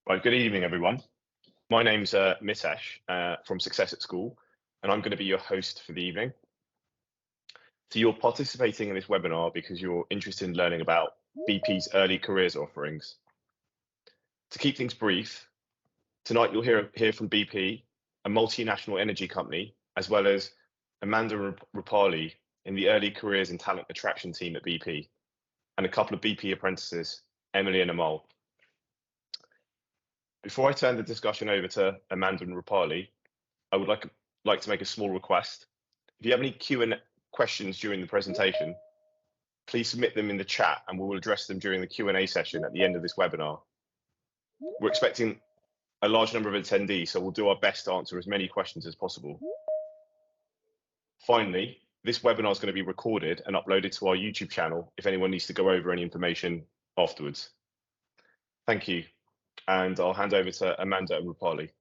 Right, good evening, everyone. My name's Mitesh from Success at School, and I'm going to be your host for the evening. So you're participating in this webinar because you're interested in learning about BP's early careers offerings. To keep things brief, tonight you'll hear from BP, a multinational energy company, as well as Amanda Rupali in the early careers and talent attraction team at BP, and a couple of BP apprentices, Emily and Amal. Before I turn the discussion over to Amanda and Rupali, I would like to make a small request. If you have any Q&A questions during the presentation, please submit them in the chat and we will address them during the Q&A session at the end of this webinar. We're expecting a large number of attendees, so we'll do our best to answer as many questions as possible. Finally, this webinar is going to be recorded and uploaded to our YouTube channel if anyone needs to go over any information afterwards. Thank you. And I'll hand over to Amanda and Rupali.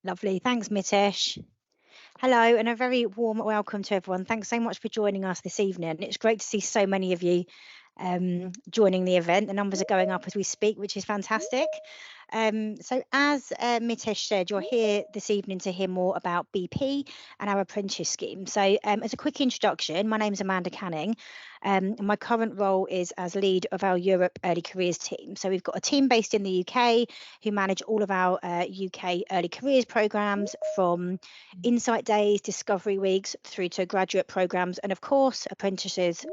Lovely. Thanks, Mitesh. Hello, and a very warm welcome to everyone. Thanks so much for joining us this evening. It's great to see so many of you joining the event. The numbers are going up as we speak, which is fantastic. So as Mitesh said, you're here this evening to hear more about BP and our apprentice scheme. So as a quick introduction, my name is Amanda Canning. And my current role is as lead of our Europe Early Careers team. So we've got a team based in the UK who manage all of our UK early careers programmes, from insight days, discovery weeks, through to graduate programmes, and of course apprenticeship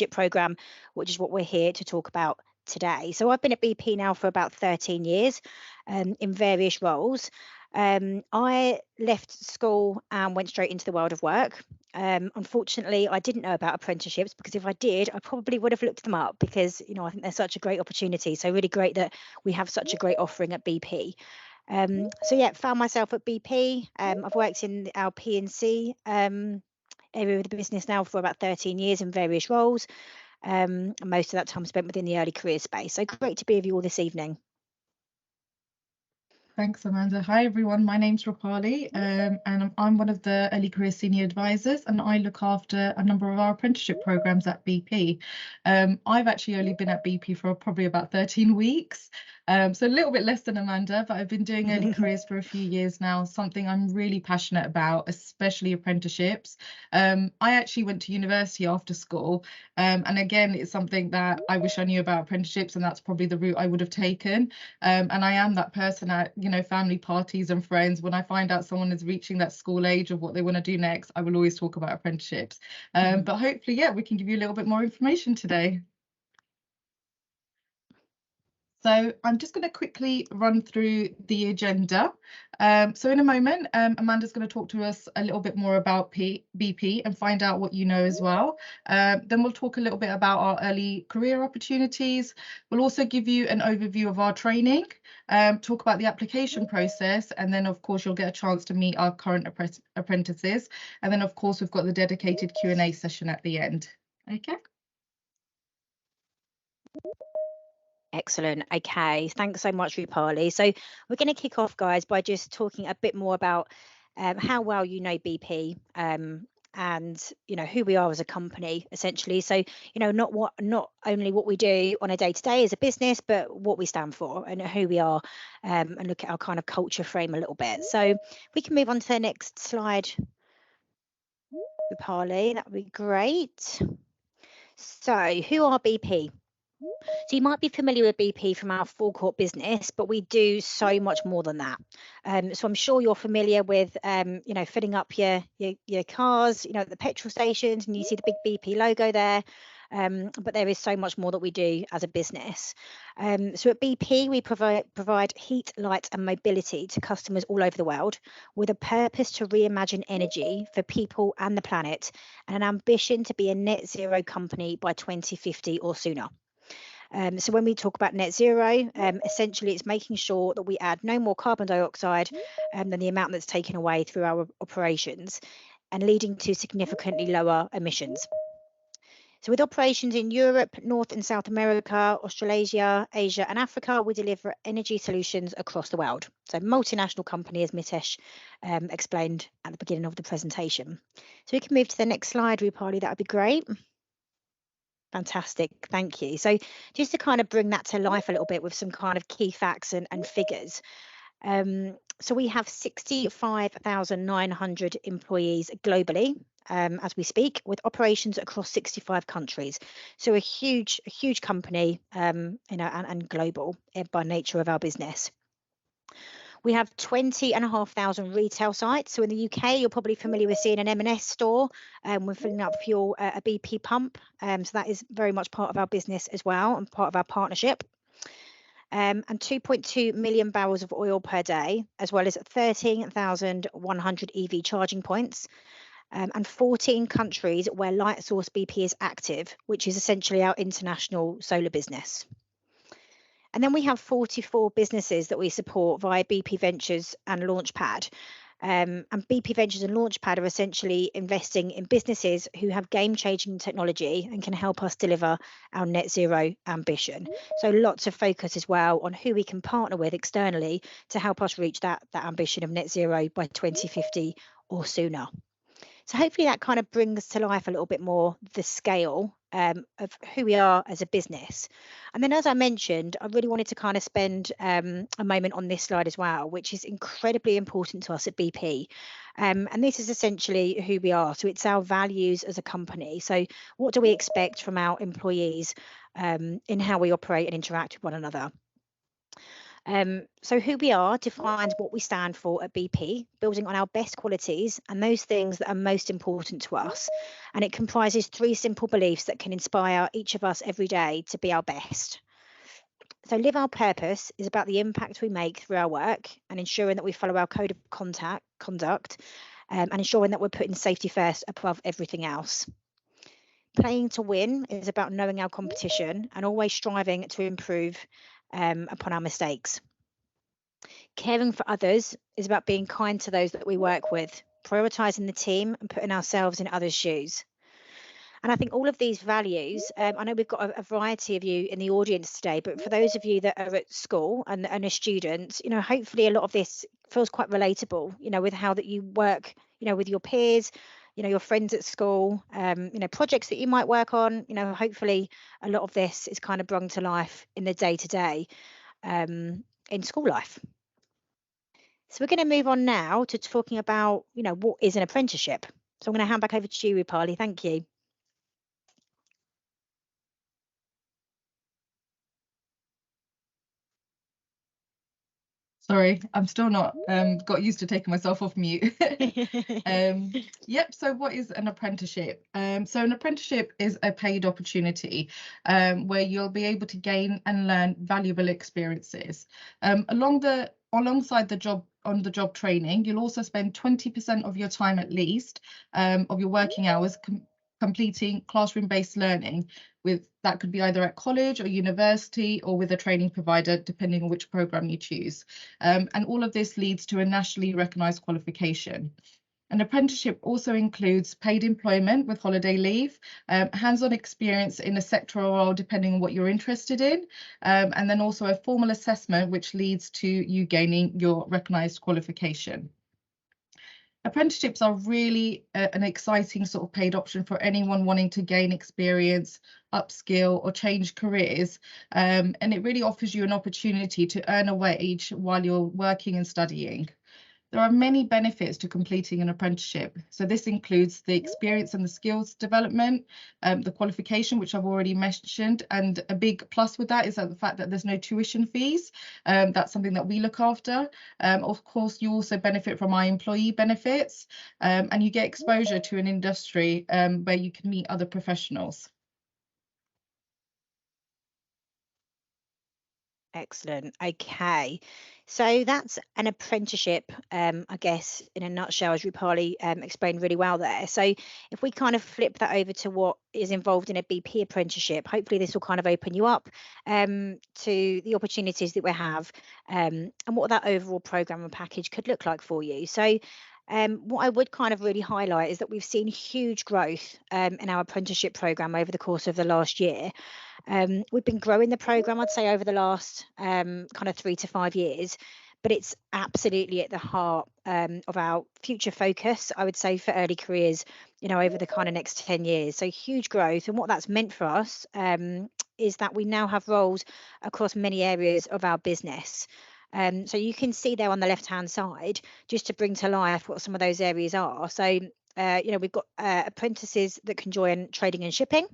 programme, which is what we're here to talk about today. So I've been at BP now for about 13 years in various roles. I left school and went straight into the world of work. Unfortunately, I didn't know about apprenticeships, because if I did, I probably would have looked them up, because I think they're such a great opportunity. So really great that we have such a great offering at BP. So yeah, found myself at BP. I've worked in our P&C area of the business now for about 13 years in various roles. And most of that time spent within the early career space. So great to be with you all this evening. Thanks, Amanda. Hi, everyone. My name's Rupali, and I'm one of the early career senior advisors, and I look after a number of our apprenticeship programs at BP. I've actually only been at BP for probably about 13 weeks, so a little bit less than Amanda, but I've been doing early careers for a few years now, something I'm really passionate about, especially apprenticeships. I actually went to university after school, and again, it's something that I wish I knew about apprenticeships, and that's probably the route I would have taken. And I am that person at family parties and friends, when I find out someone is reaching that school age of what they want to do next, I will always talk about apprenticeships. But hopefully, yeah, we can give you a little bit more information today. So I'm just going to quickly run through the agenda. So in a moment, Amanda's going to talk to us a little bit more about BP and find out what you know as well. Then we'll talk a little bit about our early career opportunities. We'll also give you an overview of our training, talk about the application process, and then of course you'll get a chance to meet our current apprentices. And then of course we've got the dedicated Q&A session at the end. Okay. Excellent. Okay, thanks so much, Rupali. So we're going to kick off, guys, by just talking a bit more about how well you know BP and who we are as a company, essentially. So not only what we do on a day-to-day as a business, but what we stand for and who we are, and look at our kind of culture frame a little bit. So we can move on to the next slide, Rupali. That would be great. So who are BP? So you might be familiar with BP from our forecourt business, but we do so much more than that. So I'm sure you're familiar with, filling up your cars, at the petrol stations, and you see the big BP logo there. But there is so much more that we do as a business. So at BP, we provide heat, light, and mobility to customers all over the world, with a purpose to reimagine energy for people and the planet, and an ambition to be a net zero company by 2050 or sooner. So when we talk about net zero, essentially it's making sure that we add no more carbon dioxide than the amount that's taken away through our operations, and leading to significantly lower emissions. So with operations in Europe, North and South America, Australasia, Asia and Africa, we deliver energy solutions across the world. So multinational company, as Mitesh explained at the beginning of the presentation. So we can move to the next slide, Rupali, that would be great. Fantastic, thank you. So just to kind of bring that to life a little bit with some kind of key facts and figures. So we have 65,900 employees globally as we speak, with operations across 65 countries. So a huge company, and global by nature of our business. We have 20,500 retail sites. So in the UK, you're probably familiar with seeing an M&S store. We're filling up fuel at a BP pump. So that is very much part of our business as well and part of our partnership. And 2.2 million barrels of oil per day, as well as 13,100 EV charging points. And 14 countries where Lightsource BP is active, which is essentially our international solar business. And then we have 44 businesses that we support via BP Ventures and Launchpad. And BP Ventures and Launchpad are essentially investing in businesses who have game-changing technology and can help us deliver our net zero ambition. So lots of focus as well on who we can partner with externally to help us reach that ambition of net zero by 2050 or sooner. So hopefully that kind of brings to life a little bit more the scale of who we are as a business. And then, as I mentioned, I really wanted to kind of spend a moment on this slide as well, which is incredibly important to us at BP. And this is essentially who we are. So it's our values as a company. So what do we expect from our employees in how we operate and interact with one another? So who we are defines what we stand for at BP, building on our best qualities and those things that are most important to us. And it comprises 3 simple beliefs that can inspire each of us every day to be our best. So live our purpose is about the impact we make through our work and ensuring that we follow our code of conduct and ensuring that we're putting safety first above everything else. Playing to win is about knowing our competition and always striving to improve upon our mistakes. Caring for others is about being kind to those that we work with, prioritising the team and putting ourselves in others' shoes. And I think all of these values, I know we've got a variety of you in the audience today, but for those of you that are at school and are students, hopefully a lot of this feels quite relatable, with how that you work, with your peers, your friends at school, projects that you might work on, hopefully a lot of this is kind of brought to life in the day-to-day in school life. So we're going to move on now to talking about, what is an apprenticeship. So I'm going to hand back over to you, Rupali. Thank you. Sorry, I'm still not got used to taking myself off mute. Yep, so what is an apprenticeship? So an apprenticeship is a paid opportunity where you'll be able to gain and learn valuable experiences. Alongside the on-the-job training, you'll also spend 20% of your time at least of your working hours completing classroom-based learning. That could be either at college or university or with a training provider, depending on which program you choose. And all of this leads to a nationally recognised qualification. An apprenticeship also includes paid employment with holiday leave, hands-on experience in a sectoral role depending on what you're interested in, and then also a formal assessment which leads to you gaining your recognised qualification. Apprenticeships are really an exciting sort of paid option for anyone wanting to gain experience, upskill or change careers, and it really offers you an opportunity to earn a wage while you're working and studying. There are many benefits to completing an apprenticeship. So this includes the experience and the skills development, the qualification, which I've already mentioned, and a big plus with that is the fact that there's no tuition fees. That's something that we look after. Of course, you also benefit from our employee benefits, and you get exposure to an industry where you can meet other professionals. Excellent. Okay, so that's an apprenticeship, I guess, in a nutshell, as Rupali explained really well there. So if we kind of flip that over to what is involved in a BP apprenticeship, hopefully this will kind of open you up to the opportunities that we have and what that overall programme and package could look like for you. So what I would kind of really highlight is that we've seen huge growth in our apprenticeship programme over the course of the last year. We've been growing the programme, I'd say, over the last kind of 3 to 5 years. but it's absolutely at the heart of our future focus, I would say, for early careers, over the kind of next 10 years. So huge growth. And what that's meant for us is that we now have roles across many areas of our business. So you can see there on the left-hand side, just to bring to life what some of those areas are. So, we've got apprentices that can join trading and shipping.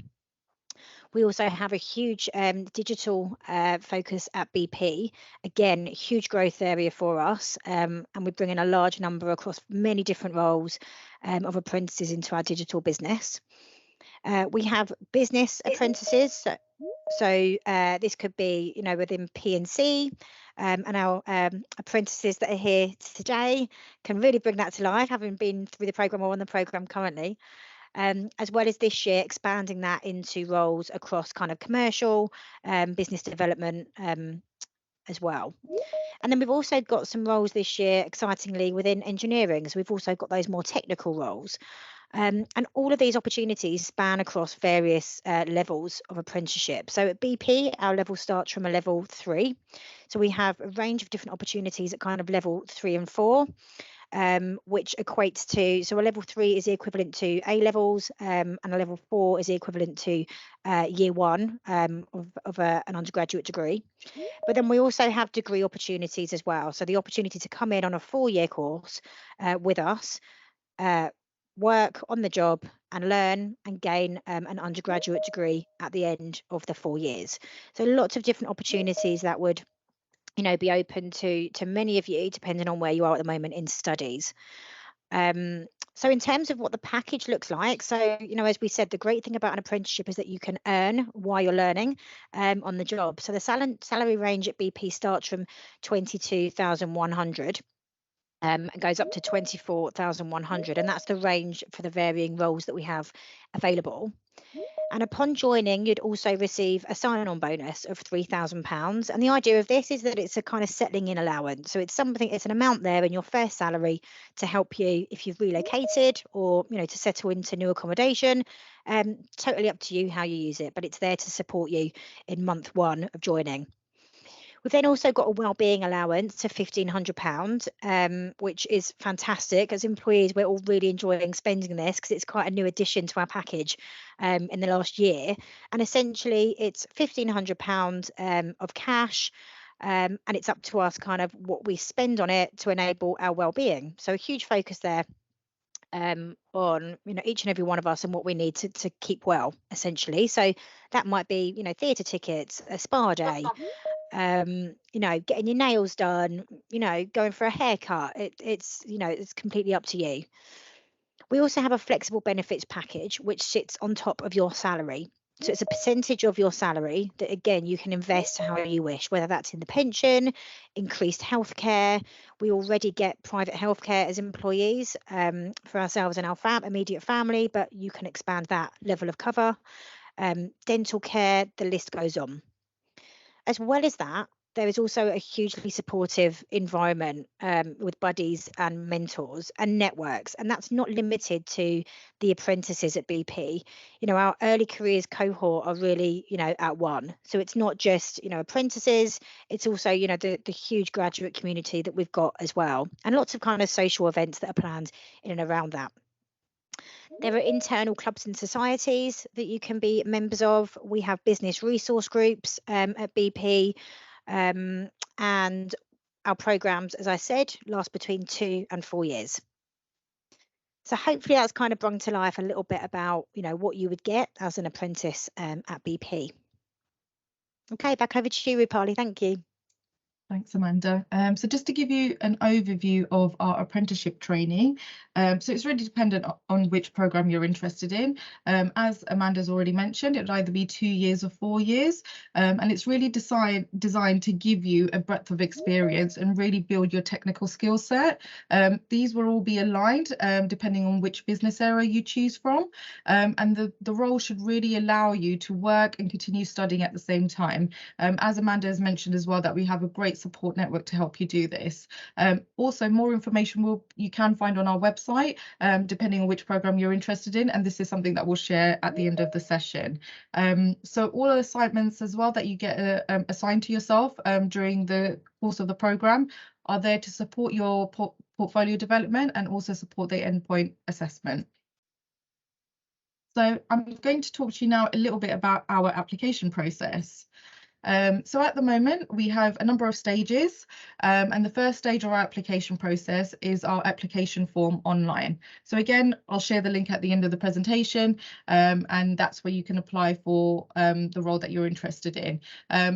We also have a huge digital focus at BP. Again, huge growth area for us, and we're bringing a large number across many different roles of apprentices into our digital business. We have business apprentices. So this could be, within P&C, and our apprentices that are here today can really bring that to life, having been through the programme or on the programme currently. As well as this year expanding that into roles across kind of commercial, business development as well. And then we've also got some roles this year, excitingly, within engineering. So we've also got those more technical roles. And all of these opportunities span across various levels of apprenticeship. So at BP, our level starts from a level 3. So we have a range of different opportunities at kind of level 3 and 4. Which equates to, so a level 3 is the equivalent to A levels, and a level 4 is the equivalent to year 1 of an undergraduate degree. But then we also have degree opportunities as well. So the opportunity to come in on a 4-year course with us, work on the job and learn and gain an undergraduate degree at the end of the 4 years. So lots of different opportunities that would be open to many of you, depending on where you are at the moment in studies. So in terms of what the package looks like, so, as we said, the great thing about an apprenticeship is that you can earn while you're learning on the job. So the salary range at BP starts from 22,100 and goes up to 24,100. And that's the range for the varying roles that we have available. And upon joining, you'd also receive a sign-on bonus of £3,000. And the idea of this is that it's a kind of settling in allowance. So it's an amount there in your first salary to help you if you've relocated or, to settle into new accommodation. Totally up to you how you use it, but it's there to support you in month 1 of joining. We've then also got a wellbeing allowance of £1,500, which is fantastic. As employees, we're all really enjoying spending this because it's quite a new addition to our package in the last year. And essentially, it's £1,500 of cash, and it's up to us kind of what we spend on it to enable our wellbeing. So a huge focus there on each and every one of us and what we need to keep well, essentially. So that might be theatre tickets, a spa day, getting your nails done, going for a haircut. It's completely up to you. We also have a flexible benefits package which sits on top of your salary. So it's a percentage of your salary that, again, you can invest how you wish, whether that's in the pension, increased healthcare. We already get private healthcare as employees for ourselves and our immediate family, but you can expand that level of cover. Dental care, the list goes on. As well as that, there is also a hugely supportive environment with buddies and mentors and networks. And that's not limited to the apprentices at BP. Our early careers cohort are really, at one. So it's not just, apprentices, it's also, the huge graduate community that we've got as well. And lots of kind of social events that are planned in and around that. There are internal clubs and societies that you can be members of. We have business resource groups at BP, and our programmes, as I said, last between 2 and 4 years. So hopefully that's kind of brought to life a little bit about, what you would get as an apprentice at BP. Okay, back over to you, Rupali. Thank you. Thanks, Amanda. So just to give you an overview of our apprenticeship training, so it's really dependent on which programme you're interested in. As Amanda's already mentioned, it would either be 2 years or 4 years, and it's really designed to give you a breadth of experience and really build your technical skill set. These will all be aligned depending on which business area you choose from, and the role should really allow you to work and continue studying at the same time. As Amanda has mentioned as well, that we have a great support network to help you do this. Also, more information you can find on our website, depending on which program you're interested in, and this is something that we'll share at the end of the session. So all assignments as well that you get assigned to yourself during the course of the program are there to support your portfolio development and also support the endpoint assessment. So I'm going to talk to you now a little bit about our application process. So at the moment, we have a number of stages, and the first stage of our application process is our application form online. So again, I'll share the link at the end of the presentation, and that's where you can apply for the role that you're interested in.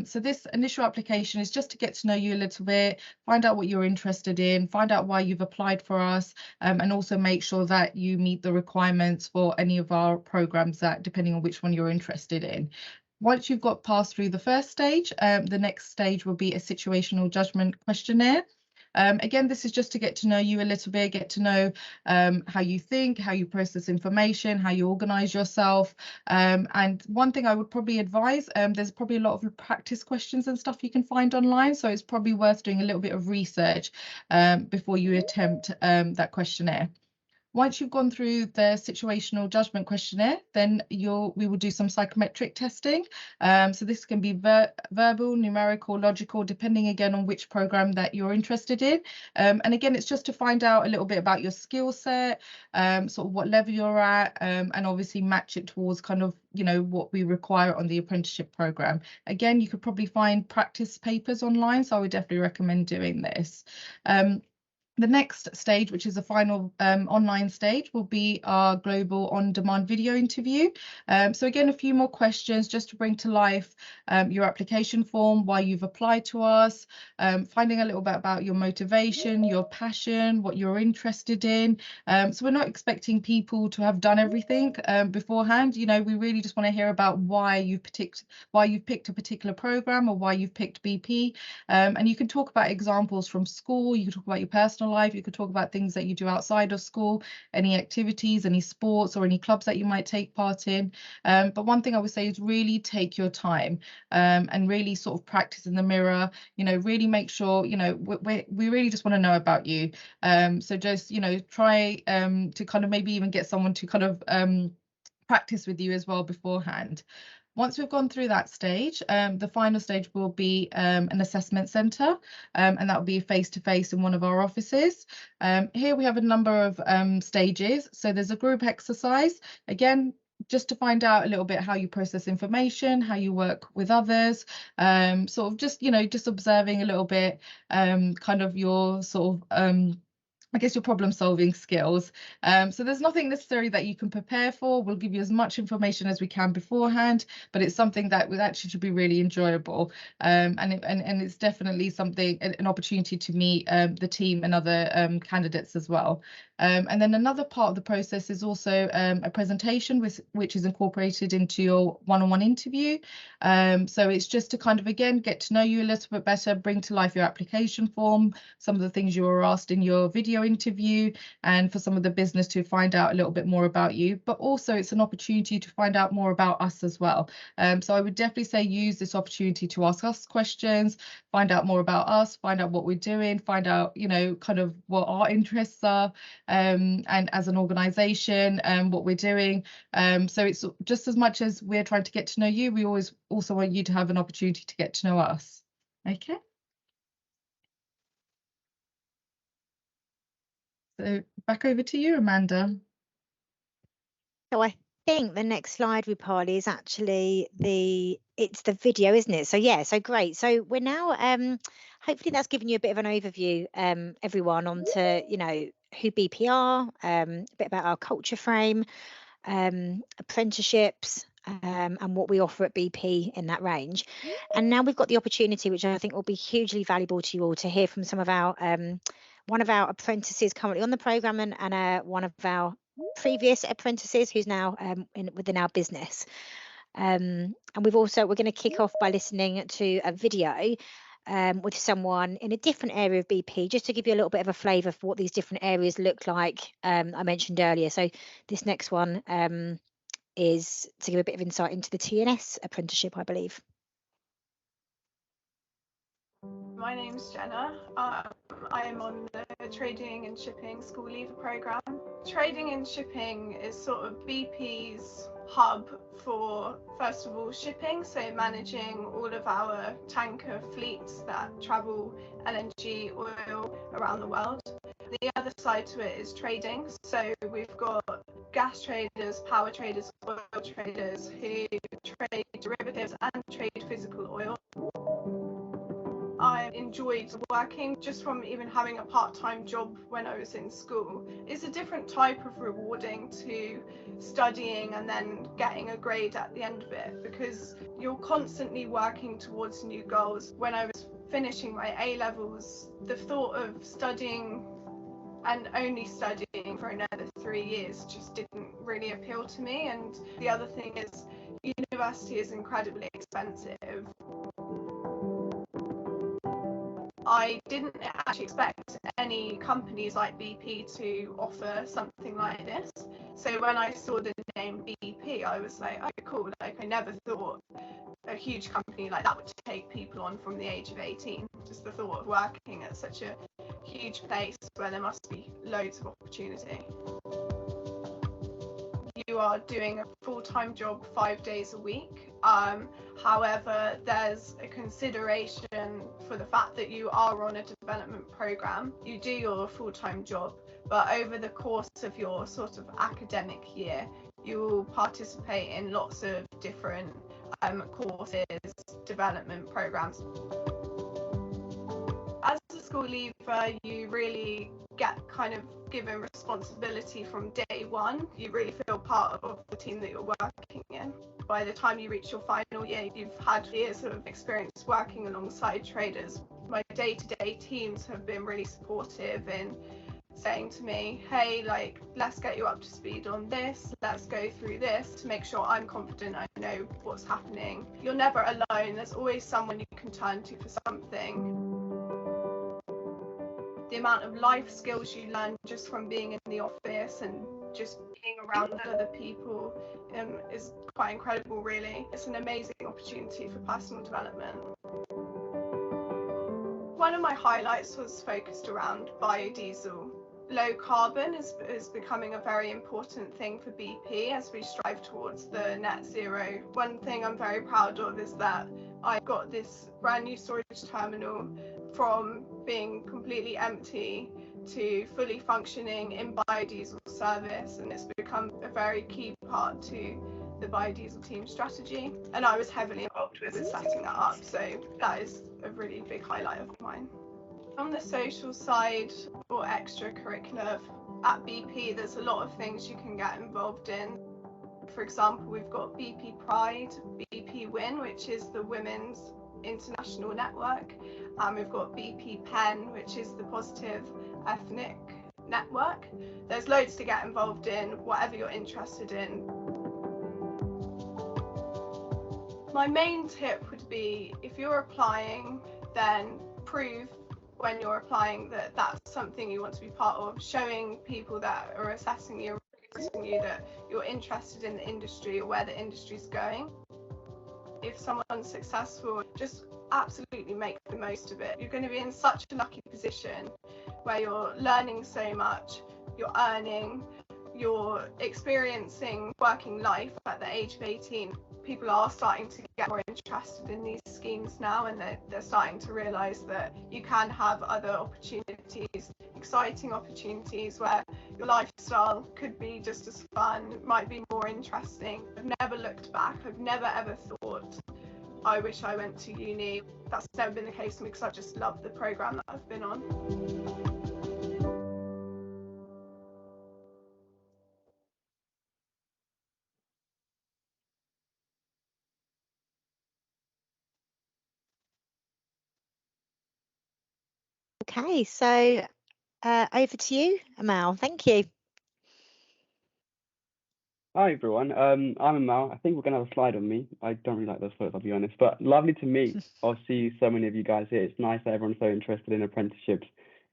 So this initial application is just to get to know you a little bit, find out what you're interested in, find out why you've applied for us, and also make sure that you meet the requirements for any of our programs that, depending on which one you're interested in. Once you've got passed through the first stage, the next stage will be a situational judgment questionnaire. Again, this is just to get to know you a little bit, get to know how you think, how you process information, how you organise yourself. And one thing I would probably advise, there's probably a lot of practice questions and stuff you can find online, so it's probably worth doing a little bit of research before you attempt that questionnaire. Once you've gone through the situational judgment questionnaire, then we will do some psychometric testing. So this can be verbal, numerical, logical, depending again on which program that you're interested in. And again, it's just to find out a little bit about your skill set, sort of what level you're at, and obviously match it towards kind of, you know, what we require on the apprenticeship program. Again, you could probably find practice papers online, so I would definitely recommend doing this. The next stage, which is the final online stage, will be our global on-demand video interview. So again, a few more questions just to bring to life your application form, why you've applied to us, finding a little bit about your motivation, your passion, what you're interested in. So we're not expecting people to have done everything beforehand. You know, we really just want to hear about why you've picked a particular program or why you've picked BP. And you can talk about examples from school, you can talk about your personal life, you could talk about things that you do outside of school, any activities, any sports or any clubs that you might take part in. But one thing I would say is really take your time and really sort of practice in the mirror, you know, really make sure, you know, we really just want to know about you. So just, you know, try to kind of maybe even get someone to kind of practice with you as well beforehand. Once we've gone through that stage, the final stage will be an assessment centre, and that will be face-to-face in one of our offices. Here we have a number of stages. So there's a group exercise, again, just to find out a little bit how you process information, how you work with others, sort of just, you know, just observing a little bit kind of your sort of I guess your problem solving skills. So there's nothing necessary that you can prepare for. We'll give you as much information as we can beforehand, but it's something that would actually should be really enjoyable. And it's definitely something, an opportunity to meet the team and other candidates as well. And then another part of the process is also a presentation which is incorporated into your one-on-one interview. So it's just to kind of, again, get to know you a little bit better, bring to life your application form, some of the things you were asked in your video interview, and for some of the business to find out a little bit more about you. But also it's an opportunity to find out more about us as well. So I would definitely say use this opportunity to ask us questions, find out more about us, find out what we're doing, find out, you know, kind of what our interests are, and as an organisation, what we're doing. So it's just as much as we're trying to get to know you, we always also want you to have an opportunity to get to know us. Okay. So back over to you, Amanda. So I think the next slide, Rupali, is actually it's the video, isn't it? So yeah, so great. So we're now hopefully that's given you a bit of an overview, everyone, onto, you know, who BP are, a bit about our culture frame, apprenticeships, and what we offer at BP in that range. And now we've got the opportunity, which I think will be hugely valuable to you all, to hear from some of our one of our apprentices currently on the programme, and one of our previous apprentices who's now within our business. And we're going to kick off by listening to a video with someone in a different area of BP, just to give you a little bit of a flavour for what these different areas look like. I mentioned earlier. So this next one is to give a bit of insight into the TNS apprenticeship, I believe. My name's Jenna. I am on the Trading and Shipping School Leaver programme. Trading and shipping is sort of BP's hub for, first of all, shipping, so managing all of our tanker fleets that travel LNG oil around the world. The other side to it is trading, so we've got gas traders, power traders, oil traders who trade derivatives and trade physical oil. I enjoyed working just from even having a part-time job when I was in school. It's a different type of rewarding to studying and then getting a grade at the end of it, because you're constantly working towards new goals. When I was finishing my A-levels, the thought of studying and only studying for another 3 years just didn't really appeal to me. And the other thing is, university is incredibly expensive. I didn't actually expect any companies like BP to offer something like this. So when I saw the name BP, I was like, oh, cool. Like, I never thought a huge company like that would take people on from the age of 18. Just the thought of working at such a huge place where there must be loads of opportunity. You are doing a full-time job 5 days a week. However, there's a consideration for the fact that you are on a development program. You do your full-time job, but over the course of your sort of academic year, you will participate in lots of different courses, development programs. As a school leaver, you really get kind of given responsibility from day one. You really feel part of the team that you're working in. By the time you reach your final year, you've had years of experience working alongside traders. My day-to-day teams have been really supportive in saying to me, hey, like, let's get you up to speed on this, let's go through this to make sure I'm confident I know what's happening. You're never alone, there's always someone you can turn to for something. The amount of life skills you learn just from being in the office and just being around other people is quite incredible, really. It's an amazing opportunity for personal development. One of my highlights was focused around biodiesel. Low carbon is becoming a very important thing for BP as we strive towards the net zero. One thing I'm very proud of is that I got this brand new storage terminal from being completely empty to fully functioning in biodiesel service, and it's become a very key part to the biodiesel team strategy, and I was heavily involved with setting that up, so that is a really big highlight of mine. On the social side or extracurricular, at BP there's a lot of things you can get involved in. For example, we've got BP Pride, BP Win, which is the women's international network, and we've got BP Pen, which is the positive ethnic network. There's loads to get involved in, whatever you're interested in. My main tip would be, if you're applying, then prove when you're applying that that's something you want to be part of, showing people that are assessing you that you're interested in the industry or where the industry's going. If someone's successful, just absolutely make the most of it. You're going to be in such a lucky position where you're learning so much, you're earning, you're experiencing working life at the age of 18. People are starting to get more interested in these schemes now, and they're starting to realise that you can have other opportunities, exciting opportunities where your lifestyle could be just as fun, might be more interesting. I've never looked back, I've never ever thought, I wish I went to uni. That's never been the case for me because I just love the programme that I've been on. Okay, so over to you, Amal. Thank you. Hi everyone, I'm Amal. I think we're going to have a slide on me. I don't really like those photos, I'll be honest, but lovely to meet. I'll see so many of you guys here. It's nice that everyone's so interested in apprenticeships,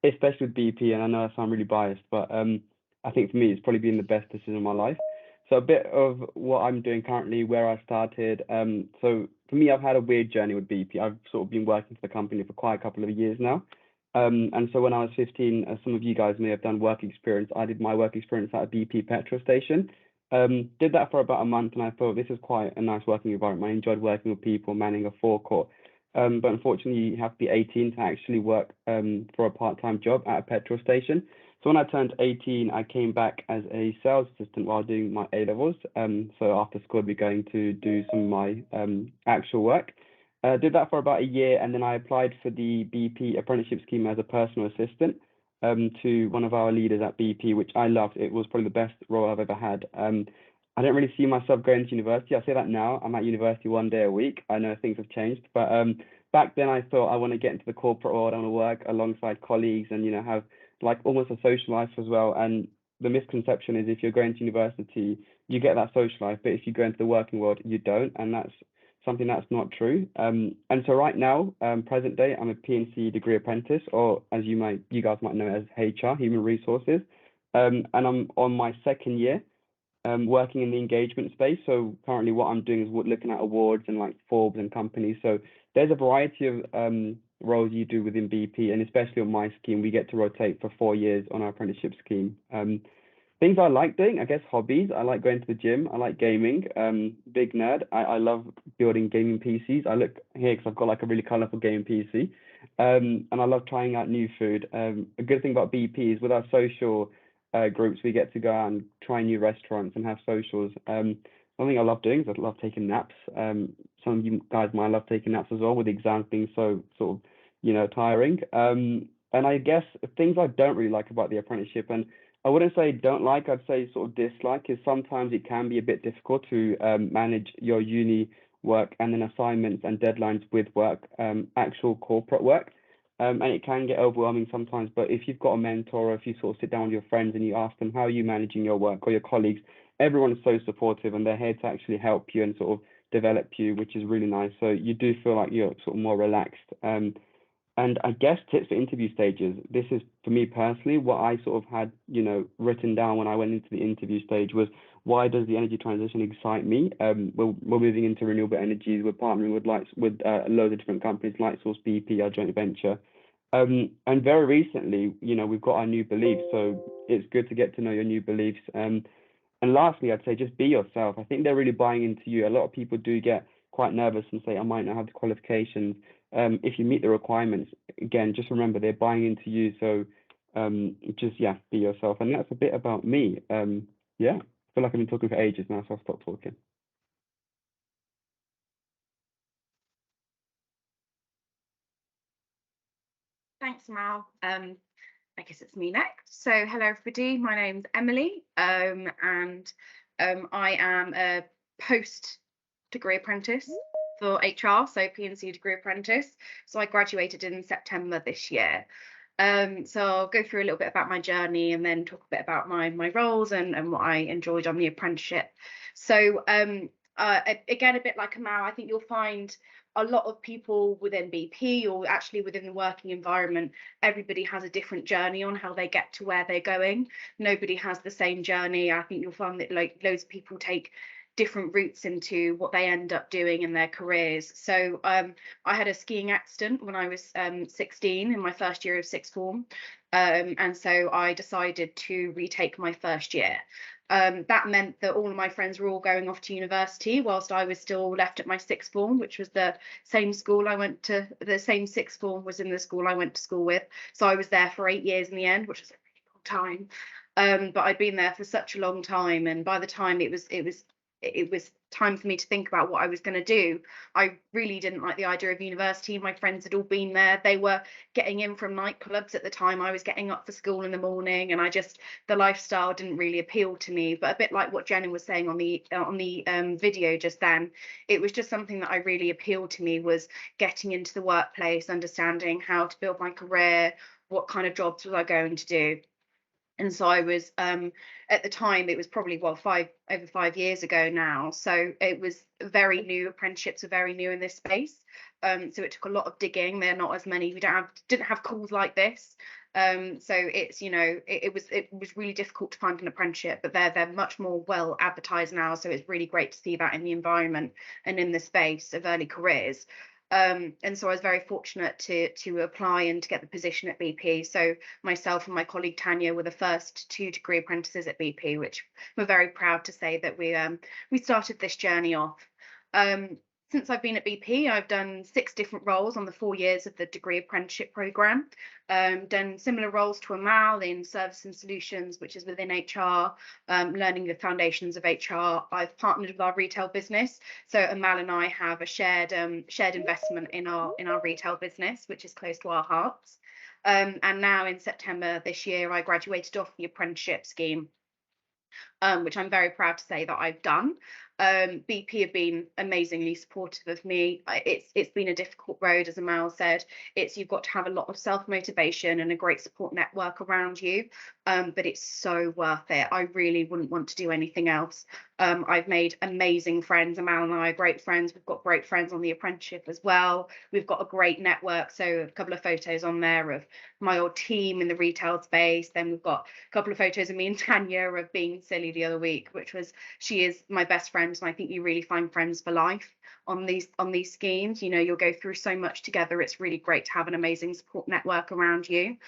especially with BP, and I know I sound really biased, but I think for me it's probably been the best decision of my life. So a bit of what I'm doing currently, where I started. So for me, I've had a weird journey with BP. I've sort of been working for the company for quite a couple of years now. And so when I was 15, as some of you guys may have done work experience, I did my work experience at a BP petrol station. Did that for about a month, and I thought this is quite a nice working environment. I enjoyed working with people, manning a forecourt. But unfortunately, you have to be 18 to actually work for a part-time job at a petrol station. So when I turned 18, I came back as a sales assistant while doing my A-levels. So after school, I'd be going to do some of my actual work. Did that for about a year, and then I applied for the BP apprenticeship scheme as a personal assistant to one of our leaders at BP, which I loved. It was probably the best role I've ever had. I don't really see myself going to university. I say that now. I'm at university 1 day a week. I know things have changed, but back then I thought I want to get into the corporate world. I want to work alongside colleagues and, you know, have like almost a social life as well. And the misconception is if you're going to university, you get that social life, but if you go into the working world, you don't. And that's something that's not true. And so right now, present day, I'm a P&C degree apprentice, or as you guys might know as HR, human resources. And I'm on my second year working in the engagement space. So currently what I'm doing is looking at awards and like Forbes and companies. So there's a variety of roles you do within BP, and especially on my scheme, we get to rotate for 4 years on our apprenticeship scheme. Things I like doing, I guess hobbies. I like going to the gym. I like gaming. Big nerd. I love building gaming PCs. I look here because I've got like a really colorful gaming PC. And I love trying out new food. A good thing about BP is with our social groups, we get to go out and try new restaurants and have socials. One thing I love doing is I love taking naps. Some of you guys might love taking naps as well, with the exams being so sort of, you know, tiring. And I guess things I don't really like about the apprenticeship, and I wouldn't say don't like, I'd say sort of dislike, is sometimes it can be a bit difficult to manage your uni work and then assignments and deadlines with work, actual corporate work. And it can get overwhelming sometimes, but if you've got a mentor, or if you sort of sit down with your friends and you ask them, how are you managing your work, or your colleagues, everyone is so supportive and they're here to actually help you and sort of develop you, which is really nice. So you do feel like you're sort of more relaxed. And I guess tips for interview stages. This is, for me personally, what I sort of had, you know, written down when I went into the interview stage was, why does the energy transition excite me? We're moving into renewable energies. We're partnering with loads of different companies, Lightsource, BP, our joint venture. And very recently, you know, we've got our new beliefs. So it's good to get to know your new beliefs. And lastly, I'd say just be yourself. I think they're really buying into you. A lot of people do get quite nervous and say, I might not have the qualifications. If you meet the requirements, again, just remember they're buying into you. So just, yeah, be yourself. And that's a bit about me. Yeah, I feel like I've been talking for ages now, so I'll stop talking. Thanks, Amal. I guess it's me next. So hello, everybody. My name's Emily, and I am a post-degree apprentice for HR, so P&C degree apprentice. So I graduated in September this year. So I'll go through a little bit about my journey and then talk a bit about my roles and what I enjoyed on the apprenticeship. So again, a bit like Amal, I think you'll find a lot of people within BP, or actually within the working environment, everybody has a different journey on how they get to where they're going. Nobody has the same journey. I think you'll find that like loads of people take different routes into what they end up doing in their careers. So I had a skiing accident when I was 16 in my first year of sixth form. And so I decided to retake my first year. That meant that all of my friends were all going off to university whilst I was still left at my sixth form, which was the same school I went to. The same sixth form was in the school I went to school with. So I was there for 8 years in the end, which was a really long time. But I'd been there for such a long time, and by the time it was time for me to think about what I was going to do, I really didn't like the idea of university. My friends had all been there. They were getting in from nightclubs at the time. I was getting up for school in the morning, and the lifestyle didn't really appeal to me. But a bit like what Jenna was saying on the video just then, it was just something that I really appealed to me, was getting into the workplace, understanding how to build my career, what kind of jobs was I going to do. And so I was, at the time, it was probably, well, over 5 years ago now. So it was very new. Apprenticeships are very new in this space. So it took a lot of digging. There are not as many. We didn't have calls like this. So it's, you know, it was really difficult to find an apprenticeship, but they're much more well advertised now. So it's really great to see that in the environment and in the space of early careers. And so I was very fortunate to apply and to get the position at BP. So myself and my colleague Tanya were the first 2 degree apprentices at BP, which we're very proud to say that we started this journey off. Since I've been at BP, I've done 6 different roles on the 4 years of the degree apprenticeship programme. Done similar roles to Amal in service and solutions, which is within HR, learning the foundations of HR. I've partnered with our retail business, so Amal and I have a shared investment in our retail business, which is close to our hearts. And now in September this year, I graduated off the apprenticeship scheme, which I'm very proud to say that I've done. BP have been amazingly supportive of me. It's been a difficult road, as Amal said. You've got to have a lot of self-motivation and a great support network around you, but it's so worth it. I really wouldn't want to do anything else. I've made amazing friends. Amal and I are great friends. We've got great friends on the apprenticeship as well. We've got a great network. So a couple of photos on there of my old team in the retail space. Then we've got a couple of photos of me and Tanya of being silly the other week, she is my best friend. And I think you really find friends for life on these schemes. You know, you'll go through so much together. It's really great to have an amazing support network around you.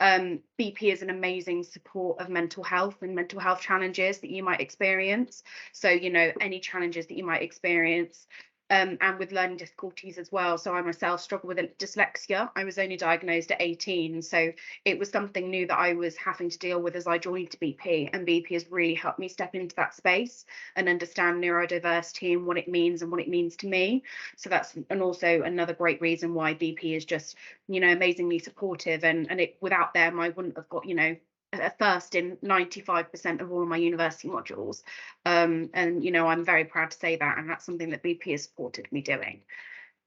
BP is an amazing support of mental health and mental health challenges that you might experience. So, you know, any challenges that you might experience, and with learning difficulties as well. So I myself struggle with dyslexia. I was only diagnosed at 18. So it was something new that I was having to deal with as I joined BP, and BP has really helped me step into that space and understand neurodiversity and what it means to me. So that's, and also another great reason why BP is just, you know, amazingly supportive, and without them, I wouldn't have got, you know, a first in 95% of all of my university modules. And, you know, I'm very proud to say that, and that's something that BP has supported me doing.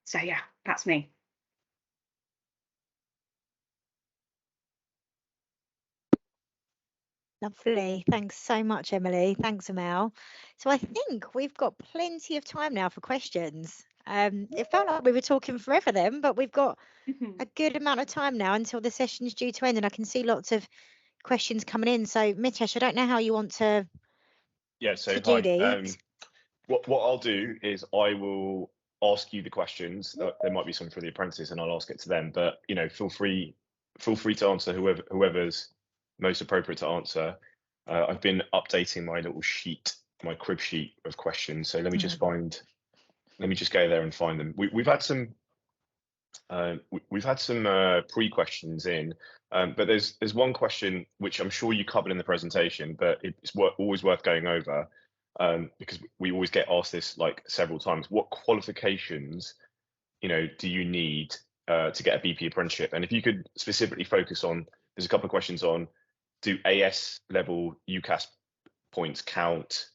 So yeah, that's me. Lovely. Thanks so much, Emily. Thanks, Amal. So I think we've got plenty of time now for questions. It felt like we were talking forever then, but we've got a good amount of time now until the session is due to end, and I can see lots of questions coming in. So Mitesh, I don't know how you want to So do hi. these. What I'll do is I will ask you the questions. There might be some for the apprentices, and I'll ask it to them. But you know, feel free to answer whoever's most appropriate to answer. I've been updating my little sheet, my crib sheet of questions. So let me just go there and find them. We've had some pre-questions in, but there's one question which I'm sure you covered in the presentation, but it's always worth going over, because we always get asked this like several times. What qualifications, you know, do you need to get a BP apprenticeship? And if you could specifically focus on, there's a couple of questions on, do AS level UCAS points count?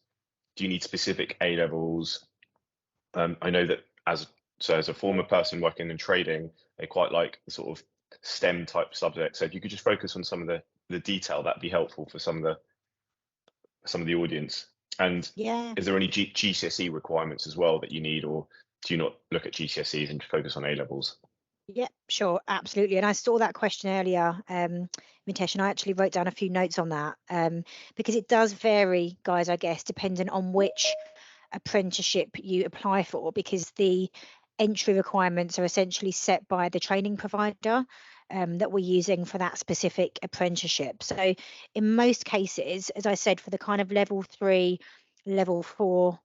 Do you need specific A levels? I know that as a former person working in trading, they quite like the sort of STEM type subjects. So if you could just focus on some of the detail, that'd be helpful for some of the audience. And is there any GCSE requirements as well that you need, or do you not look at GCSEs and focus on A levels? Yeah, sure, absolutely. And I saw that question earlier, Mitesh, and I actually wrote down a few notes on that, because it does vary, guys, I guess, depending on which apprenticeship you apply for, because the entry requirements are essentially set by the training provider that we're using for that specific apprenticeship. So in most cases, as I said, for the kind of level 3, level 4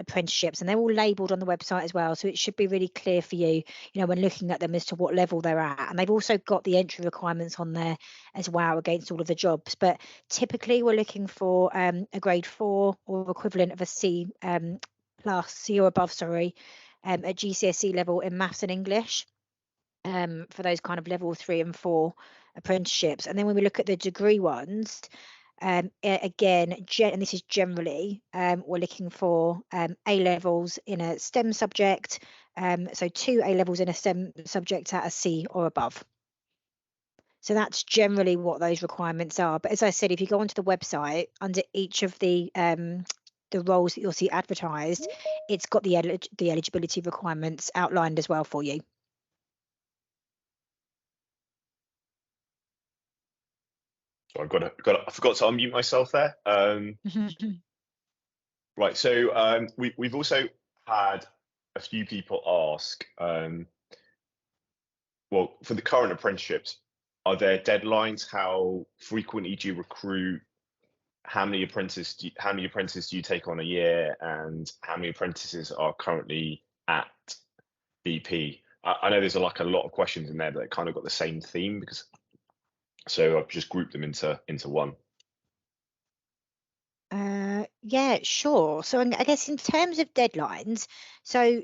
apprenticeships, and they're all labelled on the website as well, so it should be really clear for you, you know, when looking at them as to what level they're at. And they've also got the entry requirements on there as well against all of the jobs. But typically we're looking for a grade 4 or equivalent of a C plus, C or above, sorry, at GCSE level in maths and English, for those kind of level 3 and 4 apprenticeships. And then when we look at the degree ones, again, and this is generally, we're looking for A levels in a STEM subject, so 2 A levels in a STEM subject at a C or above. So that's generally what those requirements are. But as I said, if you go onto the website, under each of the roles that you'll see advertised, it's got the eligibility requirements outlined as well for you. So I forgot to unmute myself there. Right, so we've also had a few people ask, well, for the current apprenticeships, are there deadlines? How frequently do you recruit? How many apprentices do you take on a year, and how many apprentices are currently at BP? I know there's like a lot of questions in there that kind of got the same theme, so I've just grouped them into one. Yeah, sure. So I guess in terms of deadlines, so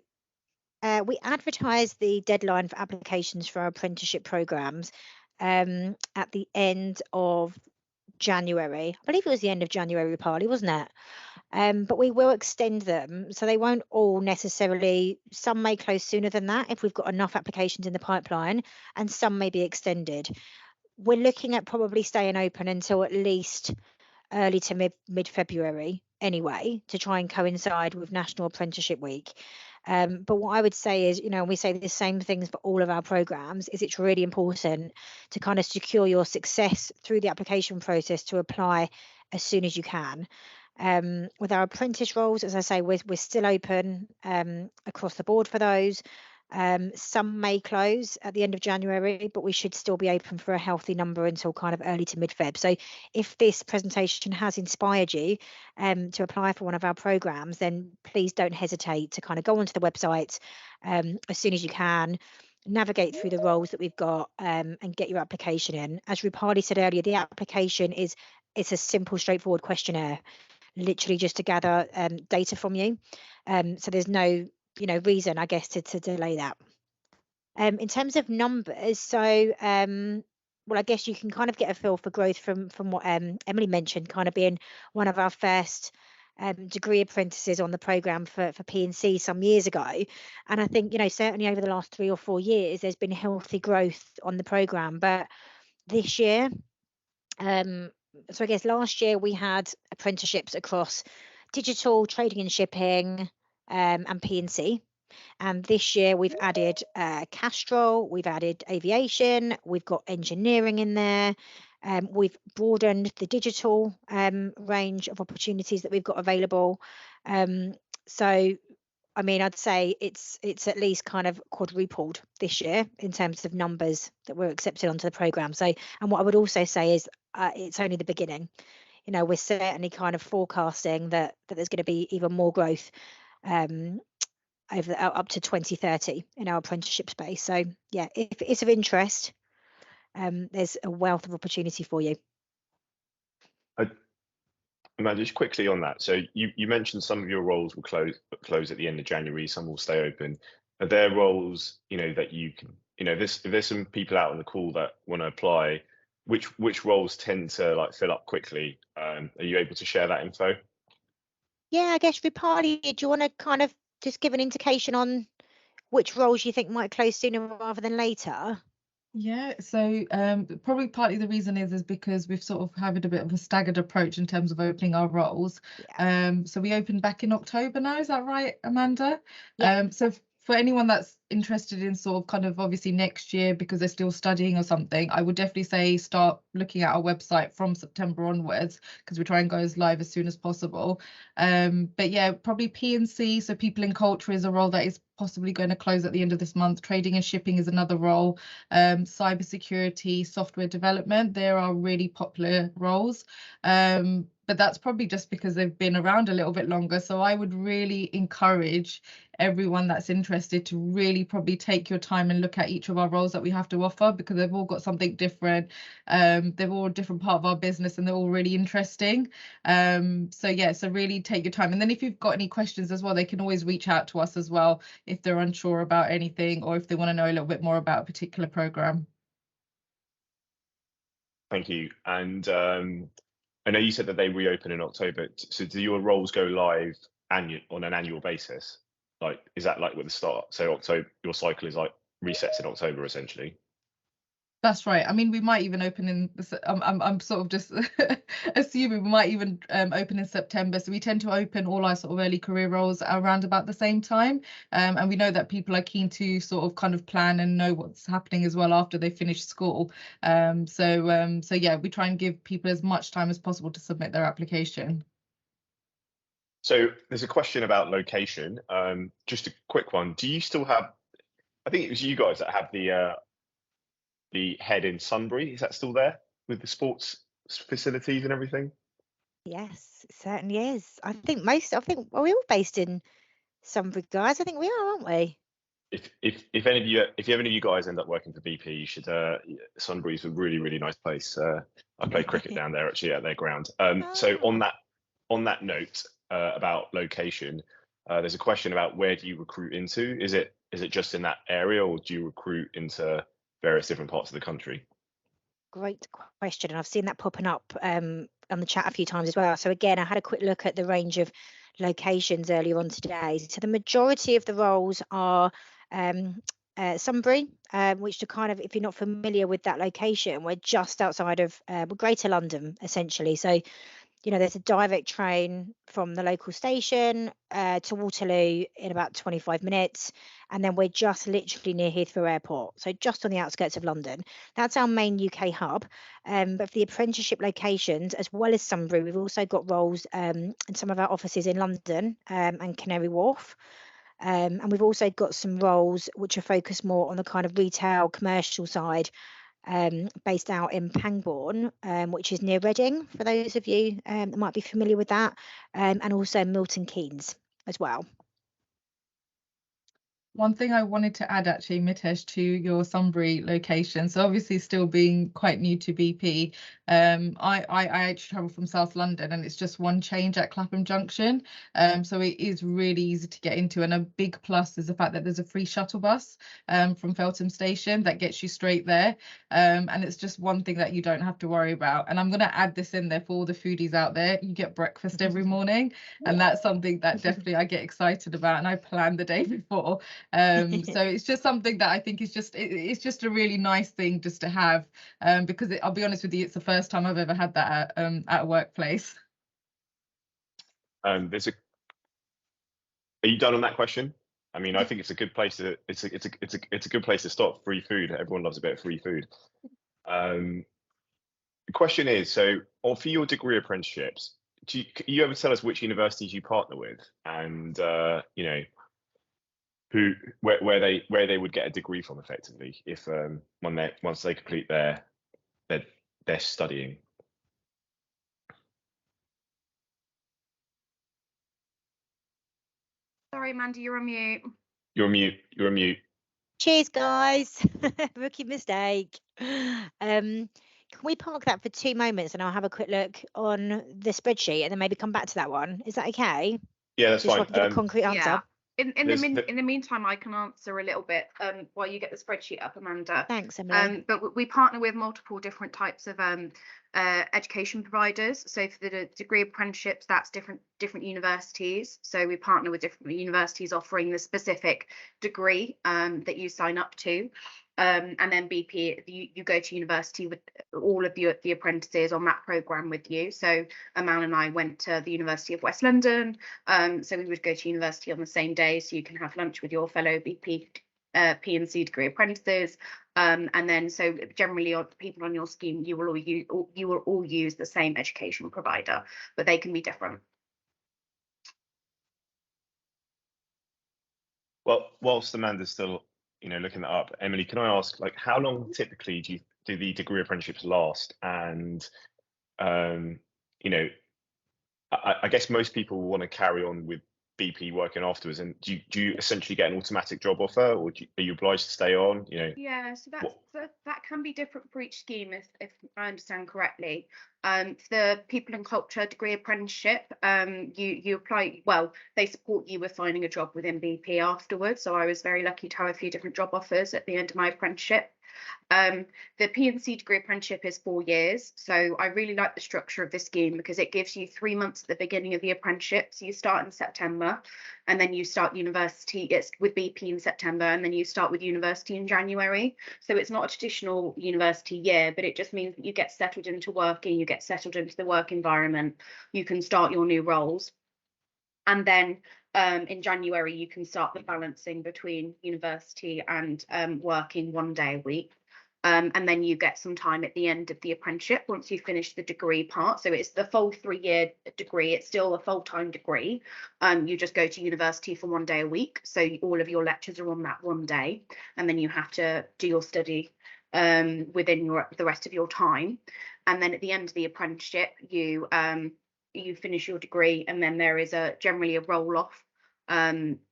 we advertise the deadline for applications for our apprenticeship programs at the end of January. I believe it was the end of January, partly, wasn't it? But we will extend them, so they won't all necessarily. Some may close sooner than that if we've got enough applications in the pipeline, and some may be extended. We're looking at probably staying open until at least early to mid-February anyway, to try and coincide with National Apprenticeship Week. But what I would say is, we say the same things for all of our programs, is it's really important to kind of secure your success through the application process to apply as soon as you can. With our apprentice roles, as I say, we're still open across the board for those. Some may close at the end of January, but we should still be open for a healthy number until kind of early to mid-Feb. So if this presentation has inspired you to apply for one of our programs, then please don't hesitate to kind of go onto the website as soon as you can, navigate through the roles that we've got and get your application in. As Rupali said earlier, the application it's a simple, straightforward questionnaire, literally just to gather data from you. So there's no reason, I guess, to delay that. In terms of numbers, so well, I guess you can kind of get a feel for growth from what Emily mentioned, kind of being one of our first degree apprentices on the programme for P&C some years ago. And I think, certainly over the last 3 or 4 years, there's been healthy growth on the programme. But this year, so I guess last year we had apprenticeships across digital, trading and shipping, and P&C. And this year we've added Castrol, we've added aviation, we've got engineering in there. We've broadened the digital range of opportunities that we've got available. So, I mean, I'd say it's at least kind of quadrupled this year in terms of numbers that were accepted onto the programme. So, and what I would also say is it's only the beginning. We're certainly kind of forecasting that there's going to be even more growth over up to 2030 in our apprenticeship space. So yeah, if it's of interest, there's a wealth of opportunity for you. Amal, just quickly on that. So you mentioned some of your roles will close at the end of January, some will stay open. Are there roles, that you can, if there's some people out on the call that want to apply, which roles tend to fill up quickly? Are you able to share that info? Yeah, I guess Rupali, do you want to kind of just give an indication on which roles you think might close sooner rather than later? Yeah, so probably partly the reason is because we've sort of had a bit of a staggered approach in terms of opening our roles. Yeah. So we opened back in October now, is that right, Amanda? Yeah. So for anyone that's interested in sort of kind of obviously next year because they're still studying or something, I would definitely say start looking at our website from September onwards, because we try and go as live as soon as possible. But yeah, probably P&C, so people in culture, is a role that is possibly going to close at the end of this month. Trading and shipping is another role. Cybersecurity, software development, there are really popular roles. But that's probably just because they've been around a little bit longer. So I would really encourage everyone that's interested to really probably take your time and look at each of our roles that we have to offer, because they've all got something different. They're all a different part of our business and they're all really interesting. So yeah, so really take your time. And then if you've got any questions as well, they can always reach out to us as well if they're unsure about anything or if they want to know a little bit more about a particular program. Thank you. And I know you said that they reopen in October. So do your roles go live on an annual basis? Is that with the start? So October, your cycle is resets in October essentially. That's right. I mean, we might even open in. I'm sort of just assuming we might even open in September. So we tend to open all our sort of early career roles around about the same time, and we know that people are keen to sort of kind of plan and know what's happening as well after they finish school. So yeah, we try and give people as much time as possible to submit their application. So there's a question about location. Just a quick one. Do you still have? I think it was you guys that have the head in Sunbury. Is that still there with the sports facilities and everything? Yes, it certainly is. I think are we all based in Sunbury, guys? I think we are, aren't we? If any of you guys end up working for BP, you should. Sunbury's a really nice place. I played cricket down there actually at their ground. So on that note about location, there's a question about where do you recruit into? Is it just in that area, or do you recruit into various different parts of the country? Great question, and I've seen that popping up on the chat a few times as well. So again, I had a quick look at the range of locations earlier on today. So the majority of the roles are Sunbury, which to kind of, if you're not familiar with that location, we're just outside of Greater London, essentially. So there's a direct train from the local station to Waterloo in about 25 minutes. And then we're just literally near Heathrow Airport. So just on the outskirts of London. That's our main UK hub. But for the apprenticeship locations, as well as Sunbury, we've also got roles in some of our offices in London and Canary Wharf. And we've also got some roles which are focused more on the kind of retail commercial side, based out in Pangbourne, which is near Reading, for those of you that might be familiar with that, and also Milton Keynes as well. One thing I wanted to add actually, Mitesh, to your Sunbury location. So obviously still being quite new to BP, I actually travel from South London, and it's just one change at Clapham Junction. So it is really easy to get into, and a big plus is the fact that there's a free shuttle bus from Feltham Station that gets you straight there. And it's just one thing that you don't have to worry about. And I'm going to add this in there for all the foodies out there. You get breakfast every morning, and that's something that definitely I get excited about, and I plan the day before. So it's just something that I think is just it's just a really nice thing just to have, because I'll be honest with you, it's the first time I've ever had that at a workplace. Are you done on that question? I mean, I think it's a good place to it's a good place to start. Free food. Everyone loves a bit of free food. The question is, so for your degree apprenticeships, can you ever tell us which universities you partner with, and where they would get a degree from effectively if once they complete their studying? Sorry, Mandy, you're on mute. You're on mute. Cheers, guys. Rookie mistake. Can we park that for 2 moments, and I'll have a quick look on the spreadsheet, and then maybe come back to that one? Is that okay? Yeah, that's Just fine. so I can give a concrete answer. Yeah. In the meantime, I can answer a little bit while you get the spreadsheet up, Amanda. Thanks, Emily. But we partner with multiple different types of education providers. So for the degree apprenticeships, that's different universities. So we partner with different universities offering the specific degree that you sign up to. And then BP, you go to university with all of the apprentices on that programme with you. So Amal and I went to the University of West London. So we would go to university on the same day, so you can have lunch with your fellow BP P&C degree apprentices. And then so generally people on your scheme, you will all use the same education provider, but they can be different. Well, whilst Amanda's still looking that up, Emily, can I ask, like, how long typically do the degree apprenticeships last? And I guess most people will want to carry on with BP working afterwards. And do you essentially get an automatic job offer, or are you obliged to stay on? Yeah, so that can be different for each scheme, if I understand correctly. For the People and Culture degree apprenticeship, you apply. Well, they support you with finding a job within BP afterwards. So I was very lucky to have a few different job offers at the end of my apprenticeship. The P&C degree apprenticeship is 4 years, so I really like the structure of this scheme because it gives you 3 months at the beginning of the apprenticeship. So you start in September, and then you start university. It's with BP in September, and then you start with university in January. So it's not a traditional university year, but it just means that you get settled into working, you get settled into the work environment, you can start your new roles. And then in January, you can start the balancing between university and working 1 day a week. And then you get some time at the end of the apprenticeship once you finish the degree part. So it's the full 3-year degree. It's still a full-time degree. You just go to university for 1 day a week. So all of your lectures are on that 1 day. And then you have to do your study within the rest of your time. And then at the end of the apprenticeship, you finish your degree, and then there is generally a roll-off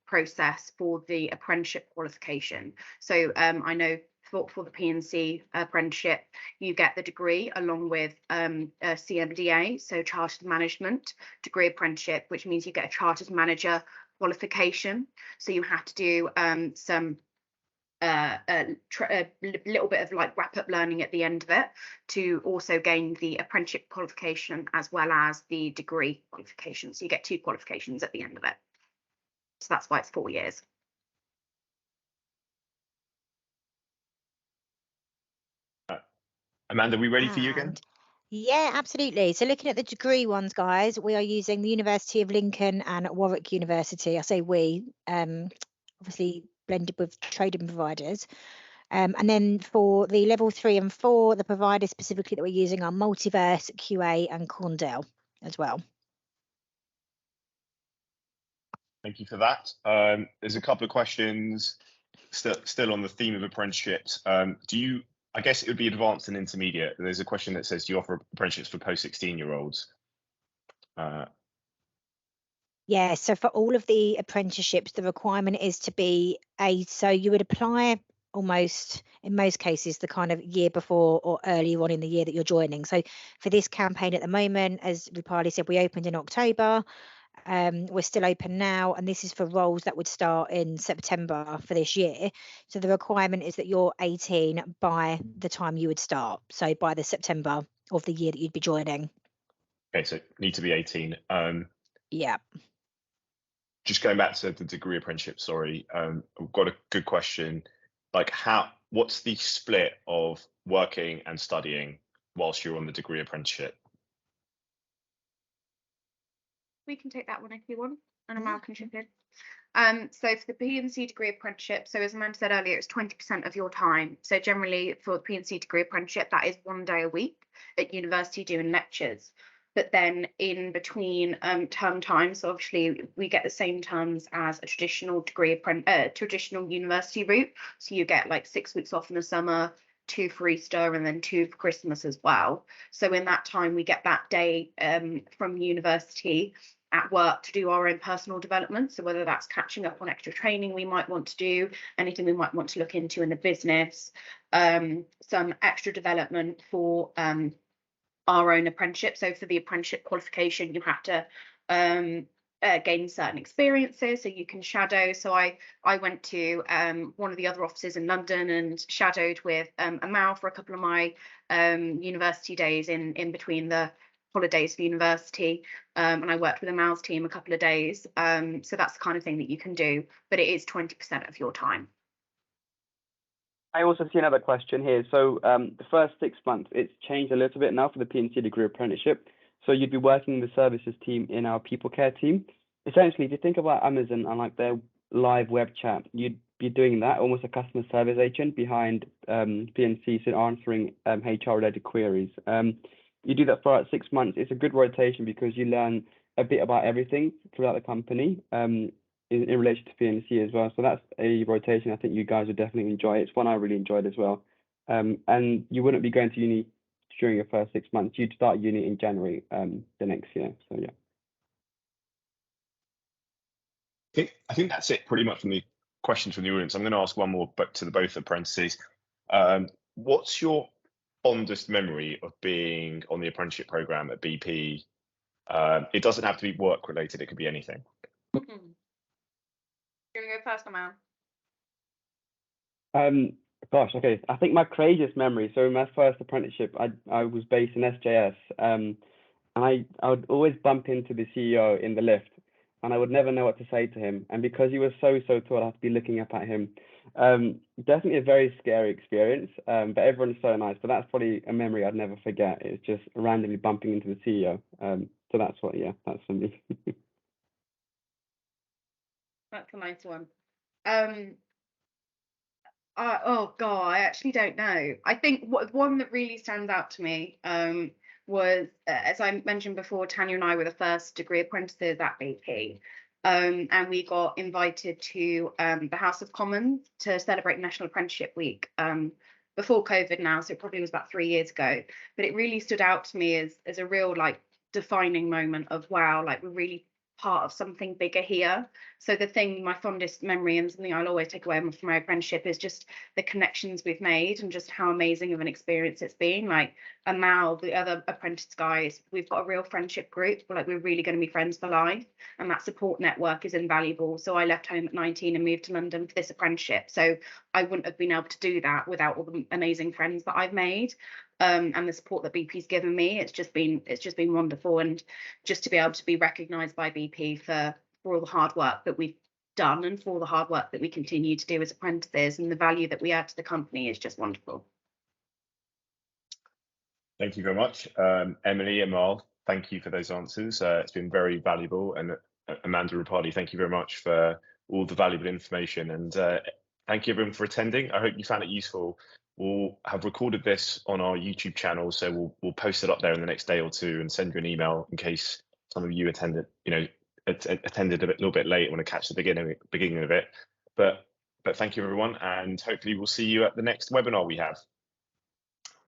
process for the apprenticeship qualification. So I know for the P&C apprenticeship, you get the degree along with a CMDA, so Chartered Management Degree Apprenticeship, which means you get a Chartered Manager qualification. So you have to do some a little bit of like wrap-up learning at the end of it to also gain the apprenticeship qualification as well as the degree qualification. So you get 2 qualifications at the end of it. So that's why it's 4 years. Amanda, are we ready for you again? Yeah, absolutely. So looking at the degree ones, guys, we are using the University of Lincoln and Warwick University. I say we, obviously blended with trading providers. And then for the level 3 and 4, the providers specifically that we're using are Multiverse, QA and Corndale as well. Thank you for that. There's a couple of questions still on the theme of apprenticeships. I guess it would be advanced and intermediate. There's a question that says, do you offer apprenticeships for post-16-year-olds? Yeah, so for all of the apprenticeships, the requirement is to be so you would apply almost, in most cases, the kind of year before or earlier on in the year that you're joining. So for this campaign at the moment, as Rupali said, we opened in October. We're still open now, and this is for roles that would start in September for this year. So the requirement is that you're 18 by the time you would start, so by the September of the year that you'd be joining. Okay, so need to be 18. Yeah. Just going back to the degree apprenticeship, sorry, I've got a good question. Like, what's the split of working and studying whilst you're on the degree apprenticeship? We can take that one if you want, and Amal can chip in. So for the P&C degree apprenticeship, so as Amanda said earlier, it's 20% of your time. So generally for the P&C degree apprenticeship, that is 1 day a week at university doing lectures. But then in between term times, so obviously we get the same terms as a traditional traditional university route. So you get like 6 weeks off in the summer, 2 for Easter, and then 2 for Christmas as well. So in that time, we get that day from university at work to do our own personal development. So whether that's catching up on extra training we might want to do, anything we might want to look into in the business, some extra development for our own apprenticeship. So for the apprenticeship qualification, you have to gain certain experiences so you can shadow. So I went to one of the other offices in London and shadowed with Amal for a couple of my university days in between the holidays for university, and I worked with Amal's team a couple of days. So that's the kind of thing that you can do, but it is 20% of your time. I also see another question here. So the first 6 months, it's changed a little bit now for the P&C degree apprenticeship. So you'd be working with the services team in our people care team. Essentially, if you think about Amazon and like their live web chat, you'd be doing that, almost a customer service agent behind P&C, so answering HR-related queries. You do that for about 6 months. It's a good rotation because you learn a bit about everything throughout the company in relation to P&C as well. So that's a rotation I think you guys would definitely enjoy. It's one I really enjoyed as well. And you wouldn't be going to uni during your first 6 months. You'd start uni in January the next year. So yeah. I think that's it pretty much from the questions from the audience. I'm going to ask one more but to both apprentices. What's your fondest memory of being on the apprenticeship program at BP? It doesn't have to be work related, it could be anything. Do you want to go first, Amal? Gosh, okay. I think my craziest memory. So my first apprenticeship, I was based in SJS, and I would always bump into the CEO in the lift, and I would never know what to say to him. And because he was so tall, I had to be looking up at him. Definitely a very scary experience. But everyone's so nice. But that's probably a memory I'd never forget. It's just randomly bumping into the CEO. So that's what, yeah, that's for me. That's a nice one. Oh God, I actually don't know. I think one that really stands out to me was, as I mentioned before, Tanya and I were the first degree apprentices at BP. And we got invited to the House of Commons to celebrate National Apprenticeship Week before COVID now, so it probably was about 3 years ago. But it really stood out to me as a real like defining moment of wow, like we're really part of something bigger here. So the thing, my fondest memory and something I'll always take away from my apprenticeship is just the connections we've made and just how amazing of an experience it's been. Like Amal, the other apprentice guys, we've got a real friendship group. We're really going to be friends for life, and that support network is invaluable. So I left home at 19 and moved to London for this apprenticeship. So I wouldn't have been able to do that without all the amazing friends that I've made. And the support that BP's given me, it's just been wonderful, and just to be able to be recognised by BP for all the hard work that we've done and for all the hard work that we continue to do as apprentices and the value that we add to the company is just wonderful. Thank you very much, Emily, Amal. Thank you for those answers. It's been very valuable, and Amanda Rupali, thank you very much for all the valuable information, and thank you everyone for attending. I hope you found it useful. We'll have recorded this on our YouTube channel, so we'll post it up there in the next day or two and send you an email in case some of you attended a little bit late and want to catch the beginning of it. But thank you everyone, and hopefully we'll see you at the next webinar we have.